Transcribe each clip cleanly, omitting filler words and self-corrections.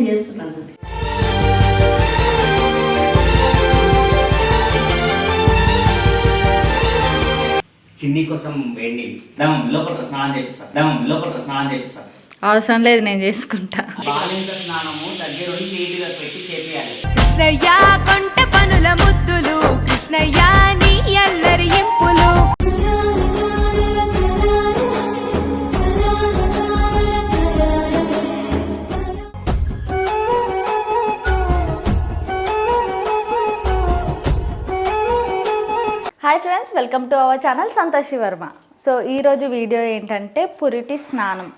చేస్తున్నాను. చిన్ని కోసం వేడి లోపల స్నానం చేపిస్తా అవసరం లేదు, నేను చేసుకుంటా. బాలింత స్నానము దగ్గర నీట్గా పెట్టి చేపియాలి. కృష్ణయ్య కొంట పనుల ముద్దులు, కృష్ణయ్య నీ అల్లరి ఇంపులు. Hi friends, welcome to our channel Santoshi Varma. So ఈరోజు వీడియో ఏంటంటే పురిటి స్నానం.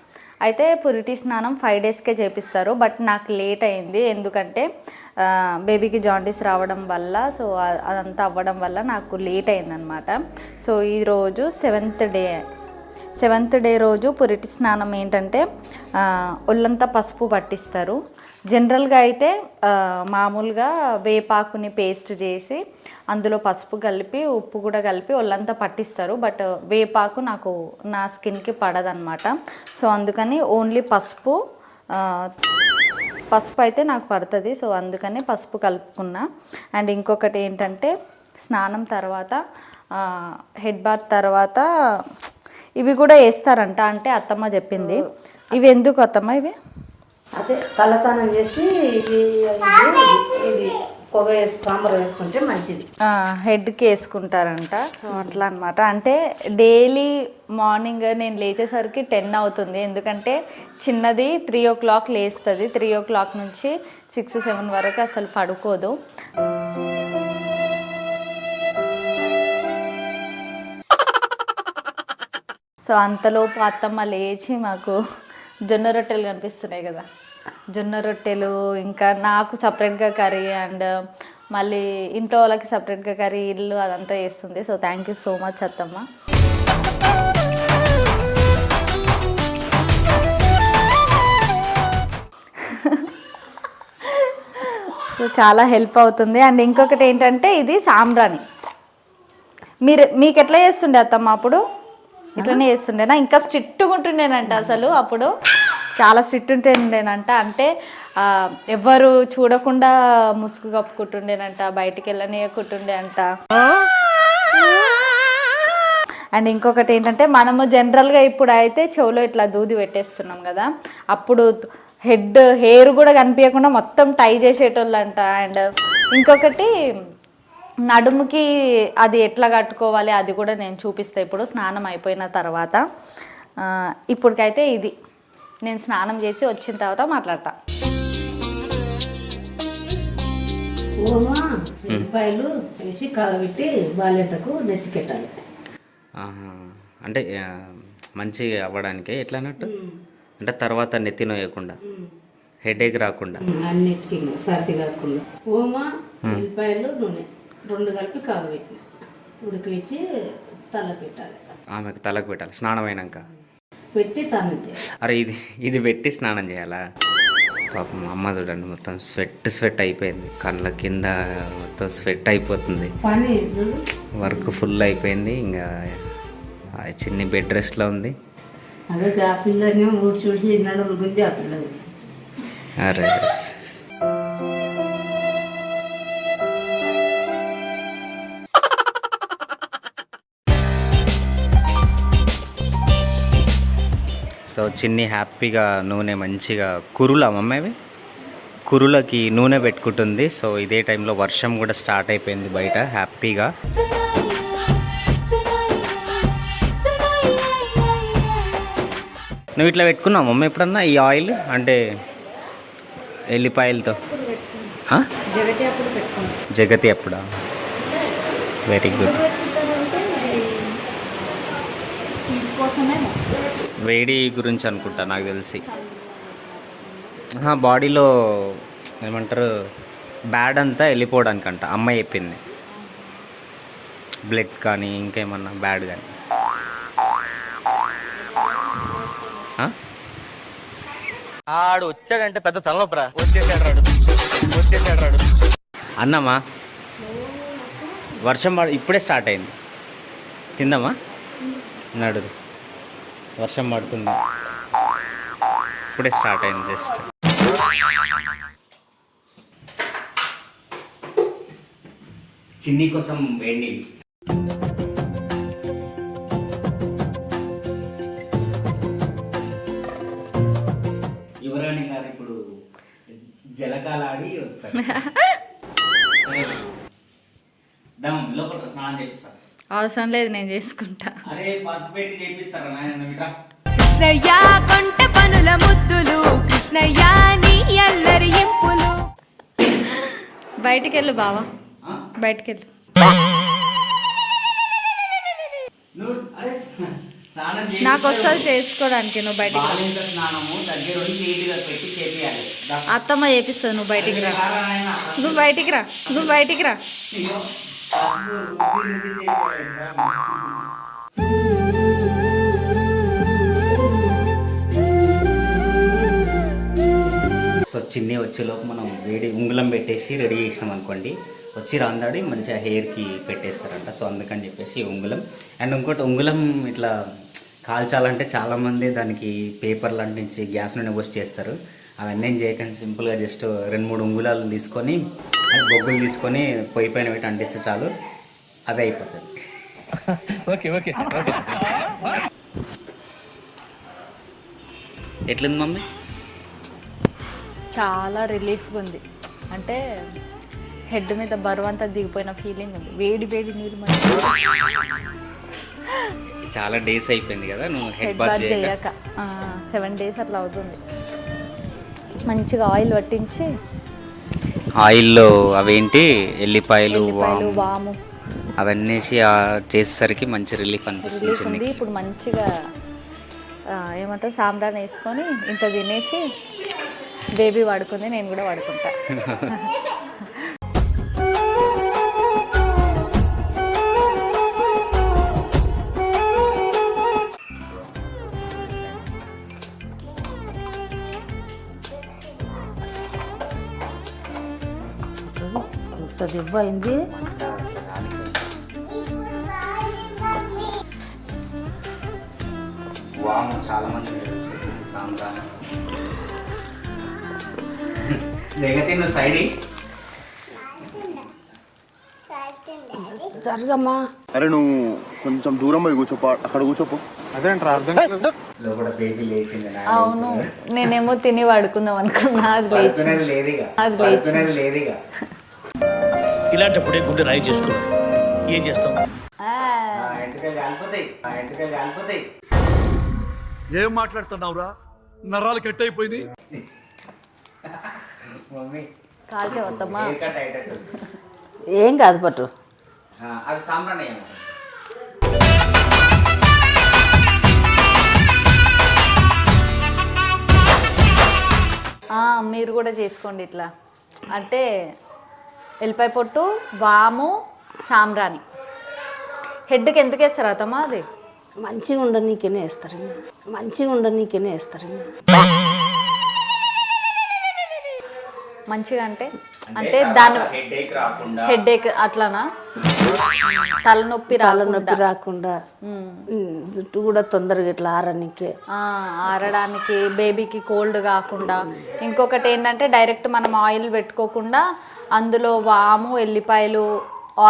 అయితే పురిటి స్నానం 5 డేస్కే చేపిస్తారు, బట్ నాకు లేట్ అయింది. ఎందుకంటే బేబీకి జాండీస్ రావడం వల్ల, సో అదంతా అవ్వడం వల్ల నాకు లేట్ అయిందనమాట. సో ఈరోజు సెవెంత్ డే రోజు పురిటి స్నానం ఏంటంటే ఒళ్ళంతా పసుపు పట్టిస్తారు. జనరల్గా అయితే మామూలుగా వేపాకుని పేస్ట్ చేసి అందులో పసుపు కలిపి ఉప్పు కూడా కలిపి ఒళ్ళంతా పట్టిస్తారు. బట్ వేపాకు నాకు నా స్కిన్కి పడదన్నమాట. సో అందుకని ఓన్లీ పసుపు అయితే నాకు పడుతుంది. సో అందుకని పసుపు కలుపుకున్నా. అండ్ ఇంకొకటి ఏంటంటే స్నానం తర్వాత హెడ్ బాత్ తర్వాత ఇవి కూడా వేస్తారంట, అంటే అత్తమ్మ చెప్పింది. ఇవి ఎందుకు అత్తమ్మ? ఇవి అదే తలతానం చేసి ఇది పొగ సాంబార్ వేసుకుంటే మంచిది. హెడ్కి వేసుకుంటారంట. సో అట్లా అనమాట. అంటే డైలీ మార్నింగ్ నేను లేచేసరికి 10 అవుతుంది. ఎందుకంటే చిన్నది 3 o'clock లేస్తుంది. 3 o'clock నుంచి 6, 7 వరకు అసలు పడుకోదు. సో అంతలోపు అత్తమ్మ లేచి మాకు జొన్న రొట్టెలు కనిపిస్తున్నాయి కదా, జొన్న రొట్టెలు, ఇంకా నాకు సపరేట్గా కర్రీ, అండ్ మళ్ళీ ఇంట్లో వాళ్ళకి సపరేట్గా కర్రీ, ఇల్లు అదంతా చేస్తుంది. So thank you so much అత్తమ్మ. సో చాలా హెల్ప్ అవుతుంది. అండ్ ఇంకొకటి ఏంటంటే ఇది సాంబ్రాణి. మీకు ఎట్లా చేస్తుండే అత్తమ్మ? అప్పుడు ఇట్లనే చేస్తుండేనా? ఇంకా స్ట్రిక్ట్గా ఉంటుండేనంట. అసలు అప్పుడు చాలా స్ట్రిక్ట్ ఉంటుండేనంట. అంటే ఎవరు చూడకుండా ముసుగు కప్పుకుంటుండేనంట, బయటికి వెళ్ళనీయకుంటుండే అంట. అండ్ ఇంకొకటి ఏంటంటే మనము జనరల్గా ఇప్పుడు అయితే చెవులో ఇట్లా దూది పెట్టేస్తున్నాం కదా, అప్పుడు హెయిర్ కూడా కనిపించకుండా మొత్తం టై చేసేటోళ్ళంట. అండ్ ఇంకొకటి నడుముకి అది ఎట్లా కట్టుకోవాలి అది కూడా నేను చూపిస్తాను ఇప్పుడు స్నానం అయిపోయిన తర్వాత. ఇప్పటికైతే ఇది నేను స్నానం చేసి వచ్చిన తర్వాత మాట్లాడతా. ఉల్లిపాయలు వేసి కాగబెట్టి బాల్యతకు నెత్తికెట్టాలి. అంటే మంచిగా అవ్వడానికి ఎట్లా అన్నట్టు, అంటే తర్వాత నెత్తి నోయకుండా, హెడేక్ రాకుండా, అన్నిటికీ సర్ది కాకుండా ఓమా ఉల్లిపాయలు నూనె 2 కలిపి కాగబెట్టి ఉడికించి తల పెట్టాలి. ఆమెకు తలకు పెట్టాలి స్నానం అయినాక పెట్టి స్నానం చేయాలి. అరే ఇది పెట్టి స్నానం చేయాలా? పాపం అమ్మ చూడండి, మొత్తం స్వెట్ అయిపోయింది, కళ్ళ కింద మొత్తం స్వెట్ అయిపోతుంది, పని వర్క్ ఫుల్ అయిపోయింది. ఇంకా చిన్ని బెడ్ రెస్ట్లో ఉంది. అదే ఆ పిల్లని ఊడి చూసి నడుముల గురించి ఆ పిల్ల చూసి అరే సో చిన్ని హ్యాపీగా నూనె మంచిగా మమ్మీ కురులకి నూనె పెట్టుకుంటుంది. సో ఇదే టైంలో వర్షం కూడా స్టార్ట్ అయిపోయింది బయట హ్యాపీగా. నువ్వు ఇట్లా పెట్టుకున్నావు మమ్మీ ఎప్పుడన్నా ఈ ఆయిల్, అంటే ఎల్లిపాయలతో? జగతి అప్పుడా? Very good. వేడి గురించి అనుకుంటా నాకు తెలిసి. బాడీలో ఏమంటారు బ్యాడ్ అంతా వెళ్ళిపోవడానికంట అమ్మ చెప్పింది. బ్లడ్ కానీ ఇంకేమన్నా బ్యాడ్ కానీ. ఆడు వచ్చాడంటే పెద్ద తలనొప్పరా. వచ్చేసాడు అన్నమా వర్షం ఇప్పుడే స్టార్ట్ అయింది. తిందామా? నడు, వర్షం పడుతుంది, ఇప్పుడే స్టార్ట్ అయింది జస్ట్. చిన్ని కోసం వేడి నీళ్ళు. యువరాణి గారు ఇప్పుడు జలకాలాడి వస్తారు. లోపల స్నానం చేపిస్తారు. అవసరం లేదు, నేను చేసుకుంటా. అరే పసుపు పెట్టి చేపిస్తారా నాయన బిడ్డ? కృష్ణయ్య కొంటె పనుల ముద్దులు కృష్ణయ్య నీ అల్లరి ఇంపులు. బయటికి వెళ్ళు బావా, బయటికి వెళ్ళు. నువ్వు అరే స్నానం నాకు వస్తుంది చేసుకోవడానికి, నువ్వు బయటికి రా. బాలింత స్నానము దగ్గర నీట్గా పెట్టి చేపియాలి. అత్తమ్మ చేపిస్తుంది, నువ్వు బయటికి రా. నువ్వు బయటికి రా, నువ్వు బయటికి రా. సో చిన్ని వచ్చేలోపు మనం వేడి ఉంగులం పెట్టేసి రెడీ చేసినాం అనుకోండి, వచ్చి రాందాడి మంచిగా హెయిర్కి పెట్టేస్తారంట. సో అందుకని చెప్పేసి ఉంగులం. అండ్ ఇంకోటి ఉంగులం ఇట్లా కాల్చాలంటే చాలామంది దానికి పేపర్లు అంటించి గ్యాస్ నుండి పోసి చేస్తారు. అవన్నీ ఏం చేయకండి, సింపుల్గా జస్ట్ 2-3 ఉంగుళాలు తీసుకొని బొగ్గులు తీసుకొని పొయ్యి పైన పెట్టి అంటిస్తే చాలు, అదే అయిపోతుంది. ఎట్లుంది మమ్మీ? చాలా రిలీఫ్గా ఉంది, అంటే హెడ్ మీద బరువంతా దిగిపోయిన ఫీలింగ్ ఉంది. వేడి వేడి నీళ్ళు చాలా డేస్ అయిపోయింది కదా నువ్వు హెడ్ బాత్ చేయక. 7 days అట్లా అవుతుంది. మంచిగా ఆయిల్ పట్టించి, ఆయిల్లో అవేంటి ఎల్లిపాయలు వాము అవన్నీ చేసేసరికి మంచి రిలీఫ్ అనిపిస్తుంది. ఇప్పుడు మంచిగా ఏమంటారు సాంబ్రాన్ వేసుకొని ఇంత తినేసి బేబీ వాడుకుంది, నేను కూడా వాడుకుంటా. ఇంత దెబ్బ అయింది. వాము చాలా మంది తెలుసు సాంబ్రాన్. లేకపోతే నువ్వు సైడ్ జరగమ్మా. అరే నువ్వు కొంచెం దూరం పోయి కూర్చోపో, అక్కడ కూర్చోపో. అదేంట్రా అర్థం లోపల బేబీ లేచింది. అవును, నేనేమో తిని వాడుకుందాం అనుకున్నా, అది లేదిగా. ఇలాంటప్పుడే గుండె రాయి చేసుకోవాలి. ఏం చేస్తాం? ఏం మాట్లాడుతున్నావురా? నరాలు కట్ అయిపోయింది. కాల్చే వద్దమ్మా. ఏం కాదు పట్టు. అది సాంబ్రాన్. మీరు కూడా చేసుకోండి ఇట్లా, అంటే ఎల్లిపాయ పొట్టు, వాము, సాంబ్రాణి. హెడ్కి ఎందుకు వేస్తారు అత్తమ్మా? అది మంచిగా ఉండనీకేనే వేస్తారు, మంచిగా ఉండనీకేనే వేస్తారు. మంచిగా అంటే దాని హెడేక్ అట్లానా? తలనొప్పి రాకుండా జుట్టు కూడా తొందరగా ఇట్లా ఆరడానికి, బేబీకి కోల్డ్ కాకుండా. ఇంకొకటి ఏంటంటే డైరెక్ట్ మనం ఆయిల్ పెట్టుకోకుండా అందులో వాము, ఎల్లిపాయలు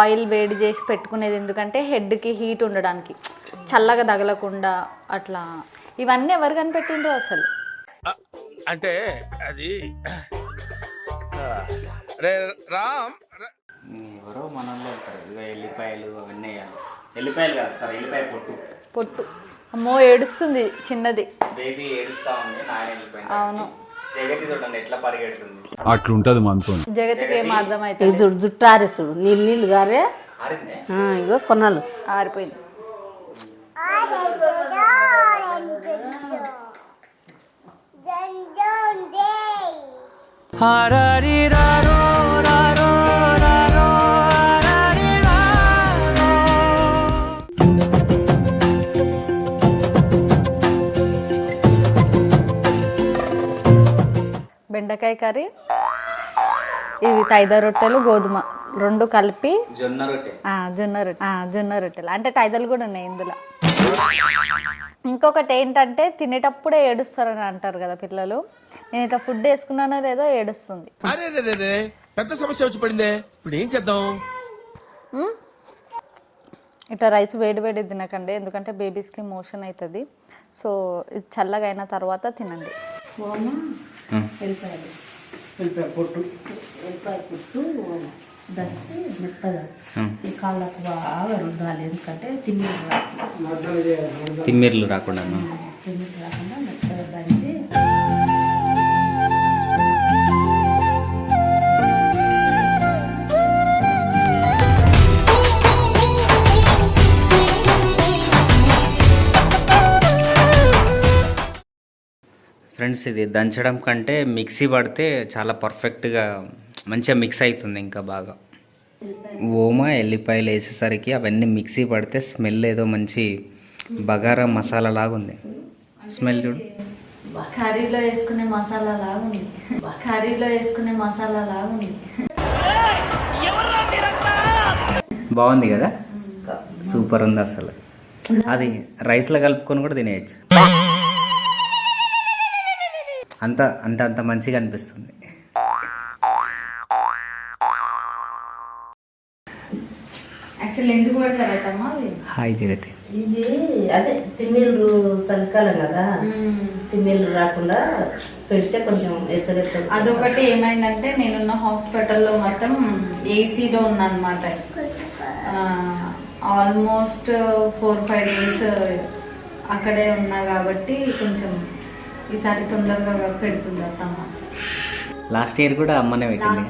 ఆయిల్ వేడి చేసి పెట్టుకునేది ఎందుకంటే హెడ్కి హీట్ ఉండడానికి, చల్లగా తగలకుండా అట్లా. ఇవన్నీ ఎవరు కనిపెట్టిండ్రు అసలు? అంటే అది రామ్ ఎవరో మనల్లో ఉంటారు. ఇక ఎల్లిపాయలు అవన్నీ ఎల్లిపాయలు కాదు సార్, ఎల్లిపాయ పొట్టు. అమ్మో ఏడుస్తుంది చిన్నది, బేబీ ఏడుస్తా ఉంది. నాయన వెళ్ళిపోయింది. అవును, జగతి చూడండి ఎట్లా పరిగెడుతుంది. అట్లుంటది మనతో. జగతికి ఏం అర్థం అవుతుంది? జుట్టు ఆరేసుడు, నీళ్ళు గారే. ఇగో కొన్నాళ్ళు ఆరిపోయింది. బెండకాయ కర్రీ, ఇవి తైద రొట్టెలు, గోధుమ 2 కలిపి జొన్న రొట్టె. జొన్న రొట్టెలు అంటే తైదలు కూడా ఉన్నాయి ఇందులో. ఇంకొకటి ఏంటంటే తినేటప్పుడే ఏడుస్తారని అంటారు కదా పిల్లలు. నేను ఇట్లా ఫుడ్ వేసుకున్నానో లేదో ఏడుస్తుంది. అరే పెద్ద సమస్య వచ్చి పడిందే, ఇప్పుడు ఏం చేద్దాం? ఇట్లా రైస్ వేడి వేడి తినకండి, ఎందుకంటే బేబీస్కి మోషన్ అవుతుంది. సో ఇది చల్లగా అయిన తర్వాత తినండి. ఓమా వెళ్ళిపోయాడు, వెళ్ళిపోయి పుట్టు దంచి మెత్తగా ఈ కాళ్ళకు బాగా రుద్దాలి, ఎందుకంటే తిమ్మిర్లు రాకుండా మెత్తగా దంచి ఫ్రెండ్స్. ఇది దంచడం కంటే మిక్సీ పడితే చాలా పర్ఫెక్ట్గా మంచిగా మిక్స్ అవుతుంది. ఇంకా బాగా ఓమా ఎల్లిపాయలు వేసేసరికి అవన్నీ మిక్సీ పడితే స్మెల్ ఏదో మంచి బగారా మసాలా లాగా ఉంది. స్మెల్ చూడు, కర్రీలో వేసుకునే మసాలా లాగా ఉంది. బాగుంది కదా, సూపర్ ఉంది అసలు. అది రైస్లో కలుపుకొని కూడా తినేయచ్చు. అంత మంచిగా అనిపిస్తుంది. యాక్చువల్లీ ఎందుకు పెడతారటమ్మా? హాయ్ జగతి. ఇది అదే తిమ్మిళ్ళు చలికాలం కదా, తిమ్మిళ్ళు రాకుండా పెడితే కొంచెం ఎచ్చగెత్త. అదొకటి ఏమైందంటే నేనున్న హాస్పిటల్లో మొత్తం ఏసీలో ఉన్నా అనమాట. ఆల్మోస్ట్ 4-5 days అక్కడే ఉన్నా కాబట్టి కొంచెం ఈసారి తొందరగా పెడుతుంది అత్తమ్మ. లాస్ట్ ఇయర్ కూడా అమ్మనే పెట్టింది.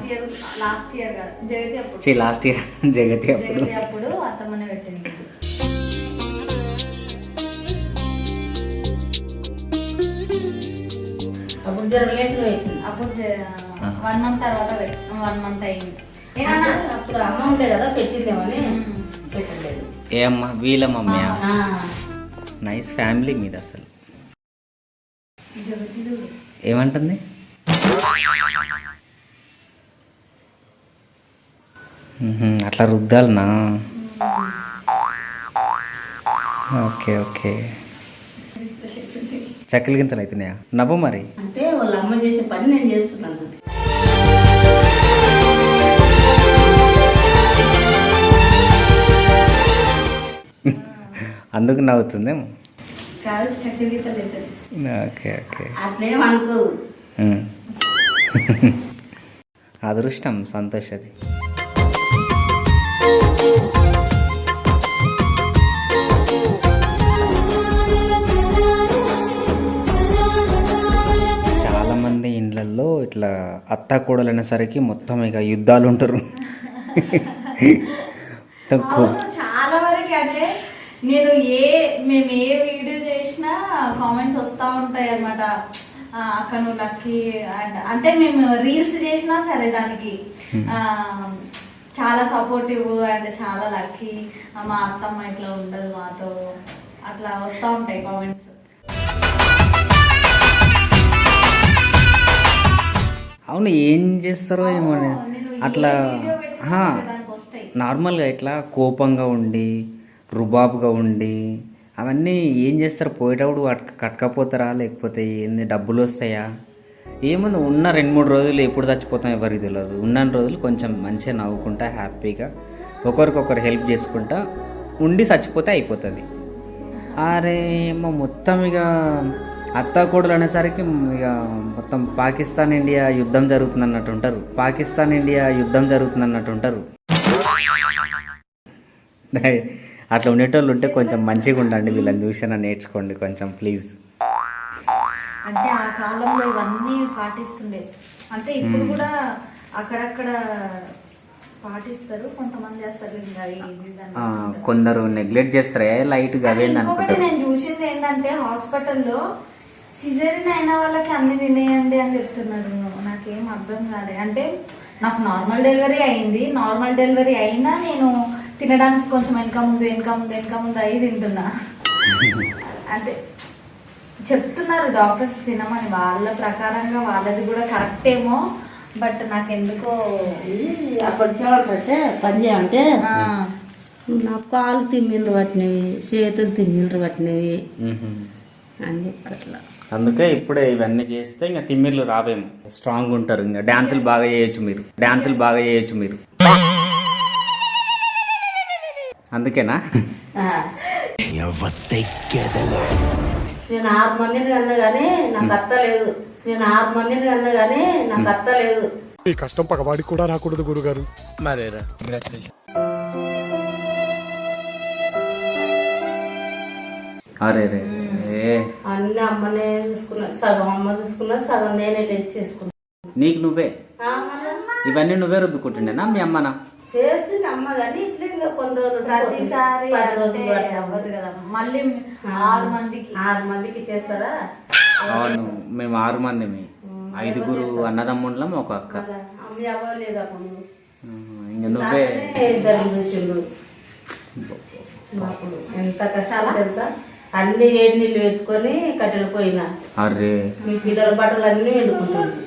లాస్ట్ ఇయర్ కాదు, జగతి అప్పుడు. లాస్ట్ ఇయర్ జగతి అప్పుడు అత్తమ్మనే పెట్టింది. అప్పుడు జరగలేట్గా వచ్చింది. అప్పుడు 1 month తర్వాత 1 month అయింది. అప్పుడు అమ్మ ఉండే కదా పెట్టిందేమని పెట్టలేదు. ఏ అమ్మ? వీళ్ళ మమ్మీ. నైస్ ఫ్యామిలీ మీద అసలు. ఏమంటుంది? అట్లా రుద్దాలనా? Okay okay. చక్కలు గింతలు అవుతున్నాయా? నవ్వు మరి. అంటే వాళ్ళ అమ్మ చేసే పని నేను చేస్తున్నాను. అందుకు నవ్వుతుందేమో. కాదు, చక్కలు గీతలు అవుతుంది. Okay okay. అట్లేం అనుకోవు. అదృష్టం, సంతోష్ అది. చాలా మంది ఇండ్లల్లో ఇట్లా అత్త కోడలు అనేసరికి మొత్తం ఇక యుద్ధాలు ఉంటారు. చాలా వరకు అంటే మేము ఏ వీడియో చేసినా కామెంట్స్ వస్తూ ఉంటాయి అన్నమాట. అక్క నువ్వు లక్కీ అండ్ అంటే మేము రీల్స్ చేసినా సరే దానికి చాలా సపోర్టివ్ అండ్ చాలా లక్కీ, మా అత్తమ్మ ఇట్లా ఉండదు మాతో, అట్లా వస్తూ ఉంటాయి కామెంట్స్. అవును, ఏం చేస్తారో ఏమో అట్లా. నార్మల్గా ఇట్లా కోపంగా ఉండి రుబాబుగా ఉండి అవన్నీ ఏం చేస్తారు? పోయేటప్పుడు కట్టకపోతారా, లేకపోతే ఏంది డబ్బులు వస్తాయా? ఏముంది, ఉన్న 2-3 రోజులు ఎప్పుడు చచ్చిపోతాం ఎవరికి తెలియదు. ఉన్న రోజులు కొంచెం మంచిగా నవ్వుకుంటా హ్యాపీగా ఒకరికొకరు హెల్ప్ చేసుకుంటా ఉండి చచ్చిపోతే అయిపోతుంది. అరే ఏమో మొత్తం ఇక అత్తా కోడలు అనేసరికి ఇక మొత్తం పాకిస్తాన్ ఇండియా యుద్ధం జరుగుతుంది అన్నట్టు ఉంటారు. అట్లా ఉండేటోళ్ళు ఉంటే కొంచెం మంచిగా ఉండండి. వీళ్ళని చూసినా నేర్చుకోండి కొంచెం ప్లీజ్. అంటే ఆ కాలంలో ఇవన్నీ పాటిస్తుండే, అంటే ఇప్పుడు కూడా అక్కడక్కడ పాటిస్తారు, కొంతమంది అసలు కొందరు నెగ్లెక్ట్ చేస్తారే లైట్గా. ఇంకొకటి నేను చూసింది ఏంటంటే హాస్పిటల్లో సిజేరియన్ అయిన వాళ్ళకి అన్ని తినేయండి అని చెప్తున్నాడు. నాకేం అర్థం కాలే. అంటే నాకు నార్మల్ డెలివరీ అయినా నేను తినడానికి కొంచెం వెనక ముందు అయ్యి తింటున్నా. అంటే చెప్తున్నారు డాక్టర్స్ తినమని, వాళ్ళ ప్రకారంగా వాళ్ళది కూడా కరెక్ట్ ఏమో. బట్ నాకెందుకో అప్పటికే పని చేయాలంటే నా కాలు తిమ్మిళ్ళు పట్టినవి, చేతులు తిమ్మిళ్ళు పట్టినవి అని చెప్పి అట్లా. అందుకే ఇప్పుడే ఇవన్నీ చేస్తే ఇంకా తిమ్మిర్లు రావేమో, స్ట్రాంగ్ ఉంటారు. ఇంకా డాన్సులు బాగా చేయొచ్చు మీరు. అందుకేనా? నేను 6 మందిని కన్నా కానీ నాకు అత్త లేదు. ఈ కష్టం పగవాడికి కూడా రాకూడదు గురుగారు. మరేరా కంగ్రాచులేషన్. అరే రే అన్ని అమ్మనే చూసుకున్నా, సగం అమ్మ చూసుకున్నా, సగం నేనే లేచి చేసుకున్నా. నీకు నువ్వే ఇవన్నీ నువ్వే రుద్దుకుంటుండేనా మీ అమ్మనా? చేస్తుంది అమ్మ కానీ ఇట్లా ఇంకా కొన్ని రోజులు ప్రతిసారి 10 రోజులు అంటే అవ్వదు కదా. మళ్ళీ 6 మందికి చేస్తారా? అవును, మేము 6 మందిమి, 5 అన్నదమ్ముళ్ళం, ఒక అక్క. అమ్మ అవ్వలేదు అప్పుడు. ఇంకా నువ్వే 2 చూసిండు. అప్పుడు ఎంత కష్టాలు తెలుసా? అన్ని వేడి నీళ్ళు పెట్టుకొని కట్టెలు పోయినా. అరే మీ పిల్లల బట్టలు అన్ని ఎండుకుంటుంది.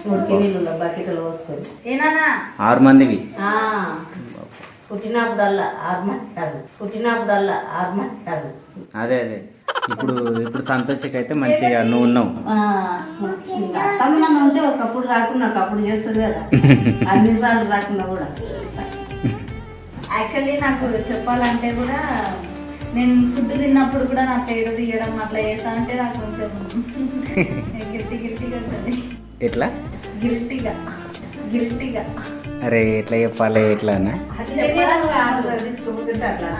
3 నీళ్ళు బకెట్లు పోసుకొని. 6 మందివి. పుట్టినప్పుడల్లా 6 మంది కాదు. అదే ఇప్పుడు సంతోషకి అయితే మంచిగా నువ్వు ఉన్నావు. అత్తమ్మ ఉంటే ఒకప్పుడు రాకుండా ఒకప్పుడు చేస్తుంది కదా. అన్నిసార్లు రాకుండా కూడా. యాక్చువల్లీ నాకు చెప్పాలంటే కూడా నేను ఫుడ్ తిన్నప్పుడు కూడా నా పేరు తీయడం అట్లా చేస్తా అంటే నాకు కొంచెం గిల్టీగా ఉంటుంది. ఎట్లా గిల్టీగా అరే ఎట్లా చెప్పాలి ఎట్లానా? చెప్పడం కాదు. తీసుకుంటుంటే అట్లా.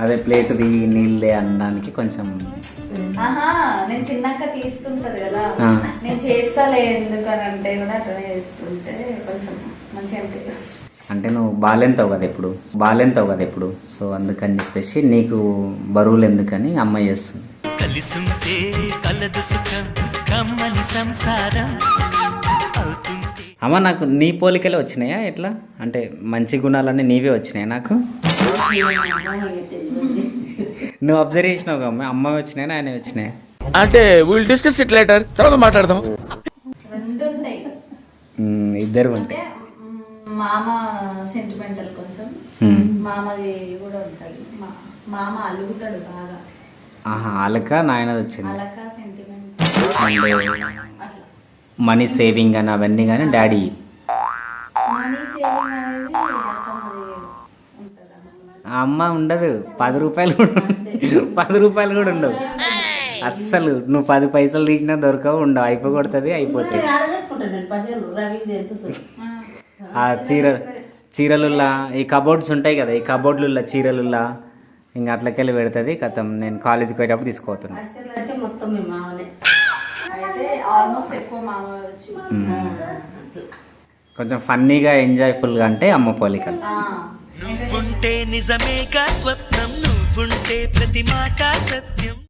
అదే ప్లేట్ది నీళ్ళే అనడానికి కొంచెం నేను తిన్నాక తీస్తుంటది కదా, నేను చేస్తాలే ఎందుకని అంటే కూడా అట్లా చేస్తుంటే కొంచెం మంచిగా అనిపిస్తుంది. అంటే నువ్వు బాగాలేంతావు కదా ఇప్పుడు, సో అందుకని చెప్పేసి నీకు బరువులు ఎందుకని అమ్మ చేస్తుంది. కలిసుంటే కలదు సుఖం కమ్మని సంసారం అవుతుంది. అమ్మ నాకు నీ పోలికలే వచ్చినాయా ఎట్లా? అంటే మంచి గుణాలన్నీ నీవే వచ్చినాయా నాకు? నువ్వు అబ్జర్వ్ చేసినావు అమ్మ, అమ్మ వచ్చినాయా ఆయన వచ్చినాయా? అంటే విల్ డిస్కస్ ఇట్ లేటర్, తర్వాత మాట్లాడదాం. 2 ఉంటాయి. ఇద్దరు ఉంటాయి. మామ సెంటిమెంటల్ కొంచెం, మామది కూడా ఉంటుంది. మామ అలుగుతాడు బాగా. అలక నాయనది వచ్చింది. అలక సెంటిమెంట్ అట్లా. మనీ సేవింగ్ అని అవన్నీ కానీ డాడీ. మనీ సేవింగ్ అనేది అత్తమ్మది ఉంటుంది. ఆ అమ్మ ఉండదు. 10 రూపాయలు కూడా ఉండవు అస్సలు. నువ్వు 10 పైసలు తీసినా దొరకవు, ఉండవు, అయిపోగొడుతుంది, అయిపోతుంది. ఆ చీరలుల్లా ఈ కబోర్డ్స్ ఉంటాయి కదా, ఈ కబోర్డ్లుల్లా చీరలుల్లా ఇంకా అట్లకెళ్ళి పెడుతుంది. కథం నేను కాలేజీకి పోయేటప్పుడు తీసుకోపోతున్నాను. మొత్తం మీ మామనే అయితే ఆల్మోస్ట్ ఎక్కువ మామ వచ్చి కొంచెం ఫన్నీగా ఎంజాయ్ఫుల్గా అంటే అమ్మ పోలికలు. నువ్వుంటే నిజమేగా స్వప్నం, నువ్వుంటే ప్రతి మాట సత్యం.